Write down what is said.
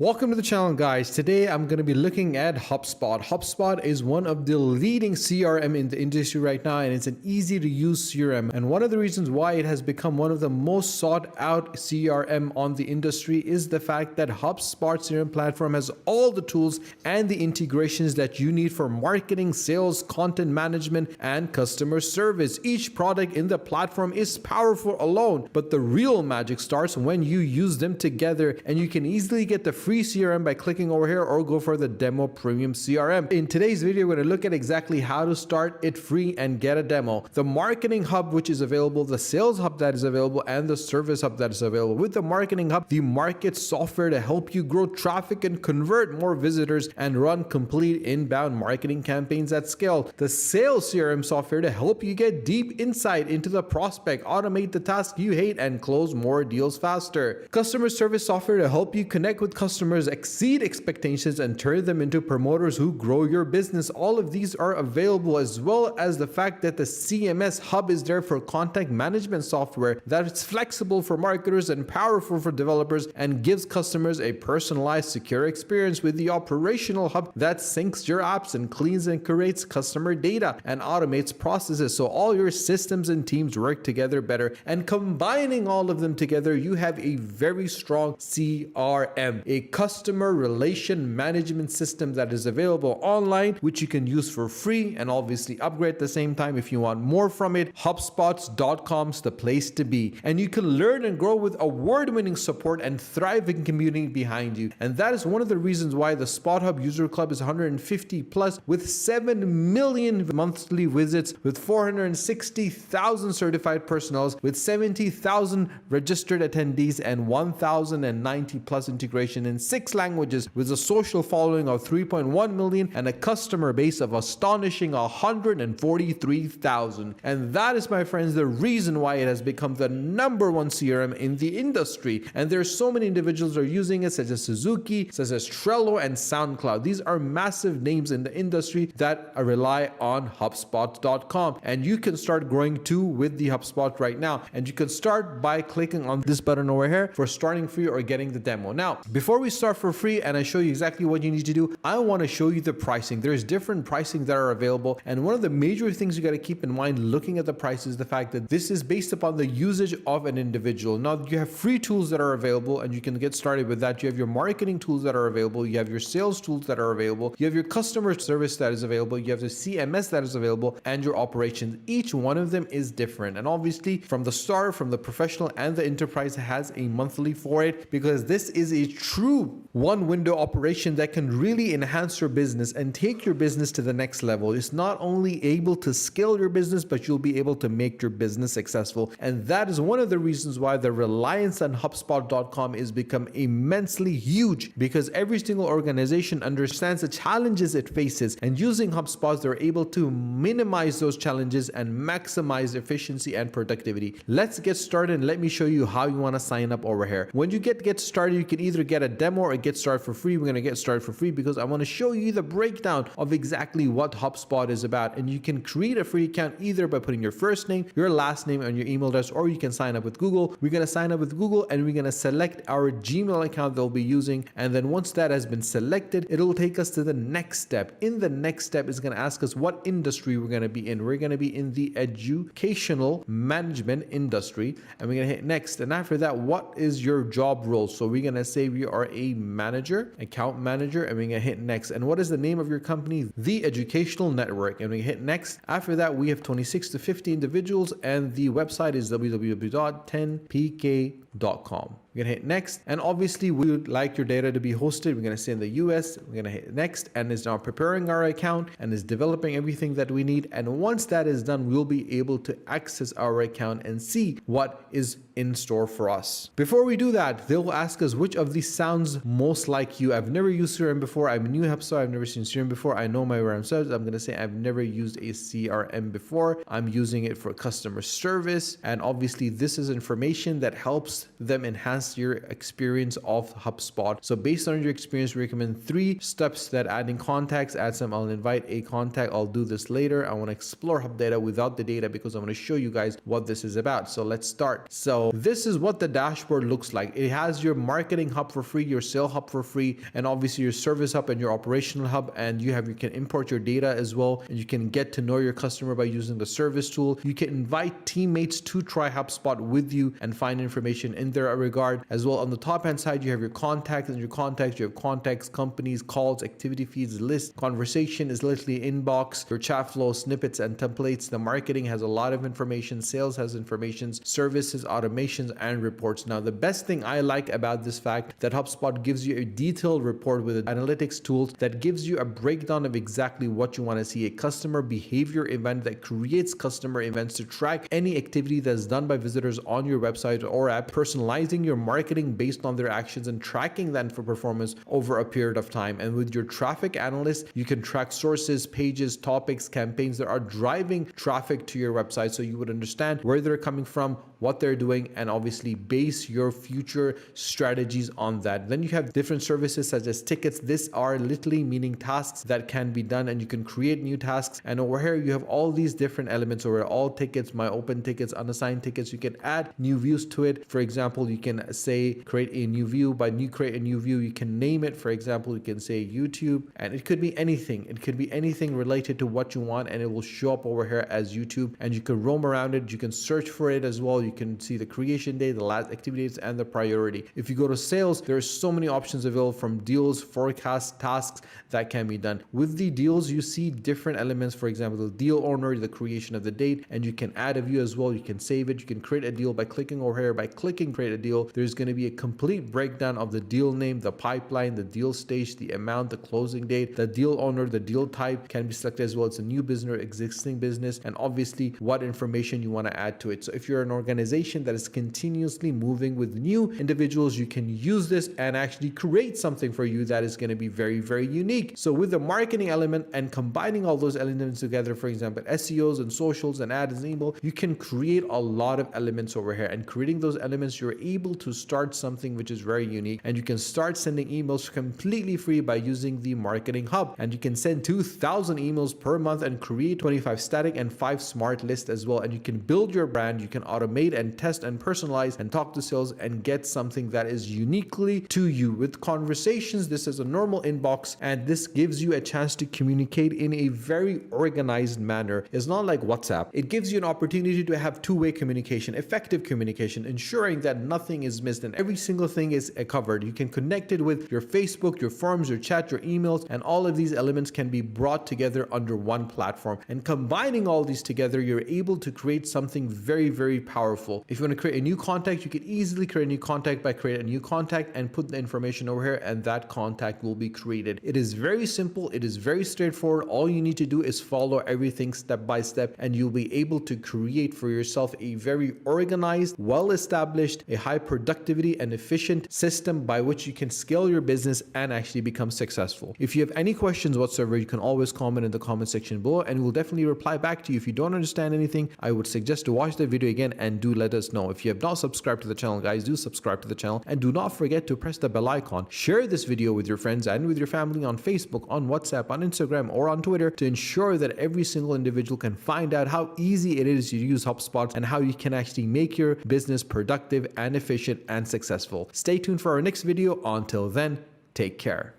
Welcome to the channel, guys. Today I'm going to be looking at HubSpot. HubSpot is one of the leading CRM in the industry right now, and it's an easy to use CRM. And one of the reasons why it has become one of the most sought out CRM on the industry is the fact that HubSpot CRM platform has all the tools and the integrations that you need for marketing, sales, content management, and customer service. Each product in the platform is powerful alone, but the real magic starts when you use them together, and you can easily get the free CRM by clicking over here or go for the demo premium CRM. In today's video, we're going to look at exactly how to start it free and get a demo. The marketing hub, which is available, the sales hub that is available, and the service hub that is available. With the marketing hub, the market software to help you grow traffic and convert more visitors and run complete inbound marketing campaigns at scale. The sales CRM software to help you get deep insight into the prospect, automate the tasks you hate, and close more deals faster. Customer service software to help you connect with customers, exceed expectations, and turn them into promoters who grow your business. All of these are available, as well as the fact that the CMS hub is there for contact management software that's flexible for marketers and powerful for developers and gives customers a personalized, secure experience. With the operational hub that syncs your apps and cleans and curates customer data and automates processes so all your systems and teams work together better. And combining all of them together, you have a very strong CRM, a customer relation management system that is available online, which you can use for free and obviously upgrade at the same time if you want more from it. HubSpots.com's the place to be, and you can learn and grow with award-winning support and thriving community behind you. And that is one of the reasons why the Spot Hub user club is 150 plus, with 7 million monthly visits, with 460,000 certified personnel, with 70,000 registered attendees, and 1,090 plus integration in 6 languages, with a social following of 3.1 million and a customer base of astonishing 143,000. And that is, my friends, the reason why it has become the #1 CRM in the industry. And there's so many individuals are using it, such as Suzuki, such as Trello, and SoundCloud. These are massive names in the industry that rely on HubSpot.com. And you can start growing too with the HubSpot right now. And you can start by clicking on this button over here for starting free or getting the demo. Now, before we start for free and I show you exactly what you need to do, I want to show you the pricing. There's different pricing that are available, and one of the major things you got to keep in mind looking at the price is the fact that this is based upon the usage of an individual. Now, you have free tools that are available and you can get started with that. You have your marketing tools that are available, you have your sales tools that are available, you have your customer service that is available, you have the CMS that is available, and your operations. Each one of them is different, and obviously from the start, from the professional and the enterprise, has a monthly for it, because this is a true one window operation that can really enhance your business and take your business to the next level. It's not only able to scale your business, but you'll be able to make your business successful. And that is one of the reasons why the reliance on HubSpot.com is become immensely huge, because every single organization understands the challenges it faces, and using HubSpot, they're able to minimize those challenges and maximize efficiency and productivity. Let's get started and let me show you how you want to sign up over here. When you get started, you can either get a demo or get started for free. We're going to get started for free because I want to show you the breakdown of exactly what HubSpot is about. And you can create a free account either by putting your first name, your last name, and your email address, or you can sign up with Google. We're going to sign up with Google and we're going to select our Gmail account they'll be using. And then once that has been selected, it'll take us to the next step. In the next step, it's going to ask us what industry we're going to be in. We're going to be in the educational management industry, and we're going to hit next. And after that, what is your job role? So we're going to say we are a manager, account manager, and we're going to hit next. And what is the name of your company? The Educational Network, and we hit next. After that, we have 26 to 50 individuals, and the website is www.10pk.com. We're going to hit next. And obviously, we would like your data to be hosted. We're going to say in the US. We're going to hit next, and it's now preparing our account and is developing everything that we need. And once that is done, we'll be able to access our account and see what is in store for us. Before we do that, they'll ask us which of these sounds most like you. I've never used CRM before. I'm new to HubSpot. I've never seen CRM before. I know my CRM service. I'm going to say I've never used a CRM before. I'm using it for customer service. And obviously, this is information that helps them enhance your experience of HubSpot. So based on your experience, we recommend 3 steps that adding contacts, add some, I'll invite a contact. I'll do this later. I want to explore Hub data without the data because I want to show you guys what this is about. So let's start. So So this is what the dashboard looks like. It has your marketing hub for free, your sale hub for free, and obviously your service hub and your operational hub. And you can import your data as well, and you can get to know your customer by using the service tool. You can invite teammates to try HubSpot with you and find information in their regard as well. On the top hand side, you have your contacts, and your contacts, you have contacts, companies, calls, activity feeds, list. Conversation is literally inbox, your chat flow, snippets and templates. The marketing has a lot of information, sales has information, services, automations, and reports. Now, the best thing I like about this fact that HubSpot gives you a detailed report with analytics tools that gives you a breakdown of exactly what you want to see, a customer behavior event that creates customer events to track any activity that's done by visitors on your website or app, personalizing your marketing based on their actions and tracking that for performance over a period of time. And with your traffic analyst, you can track sources, pages, topics, campaigns that are driving traffic to your website, so you would understand where they're coming from, what they're doing, and obviously base your future strategies on that. Then you have different services such as tickets. These are literally meaning tasks that can be done, and you can create new tasks. And over here you have all these different elements over all tickets, my open tickets, unassigned tickets. You can add new views to it. For example, you can say create a new view. By create a new view, you can name it. For example, you can say YouTube, and it could be anything. It could be anything related to what you want, and it will show up over here as YouTube, and you can roam around it. You can search for it as well. You can see the creation date, the last activities, and the priority. If you go to sales, there's so many options available, from deals, forecasts, tasks that can be done. With the deals, you see different elements. For example, the deal owner, the creation of the date, and you can add a view as well. You can save it. You can create a deal by clicking over here. By clicking create a deal, there's going to be a complete breakdown of the deal name, the pipeline, the deal stage, the amount, the closing date, the deal owner, the deal type can be selected as well. It's a new business or existing business, and obviously what information you want to add to it. So if you're an organization that is continuously moving with new individuals, you can use this and actually create something for you that is going to be very, very unique. So with the marketing element and combining all those elements together, for example, SEOs and socials and ads and email, you can create a lot of elements over here. And creating those elements, you're able to start something which is very unique, and you can start sending emails completely free by using the marketing hub. And you can send 2,000 emails per month and create 25 static and 5 smart lists as well. And you can build your brand, you can automate and test and personalize and talk to sales and get something that is uniquely to you. With conversations, this is a normal inbox, and this gives you a chance to communicate in a very organized manner. It's not like WhatsApp. It gives you an opportunity to have two-way communication, effective communication, ensuring that nothing is missed and every single thing is covered. You can connect it with your Facebook, your forums, your chat, your emails, and all of these elements can be brought together under one platform. And combining all these together, you're able to create something very, very powerful. If you want to create a new contact, you can easily create a new contact by creating a new contact and put the information over here, and that contact will be created. It is very simple. It is very straightforward. All you need to do is follow everything step by step, and you'll be able to create for yourself a very organized, well-established, a high productivity and efficient system by which you can scale your business and actually become successful. If you have any questions whatsoever, you can always comment in the comment section below, and we'll definitely reply back to you. If you don't understand anything, I would suggest to watch the video again and do let us know. If you have not subscribed to the channel, guys, do subscribe to the channel, and do not forget to press the bell icon. Share this video with your friends and with your family on Facebook, on WhatsApp, on Instagram, or on Twitter to ensure that every single individual can find out how easy it is to use HubSpot and how you can actually make your business productive and efficient and successful. Stay tuned for our next video. Until then, take care.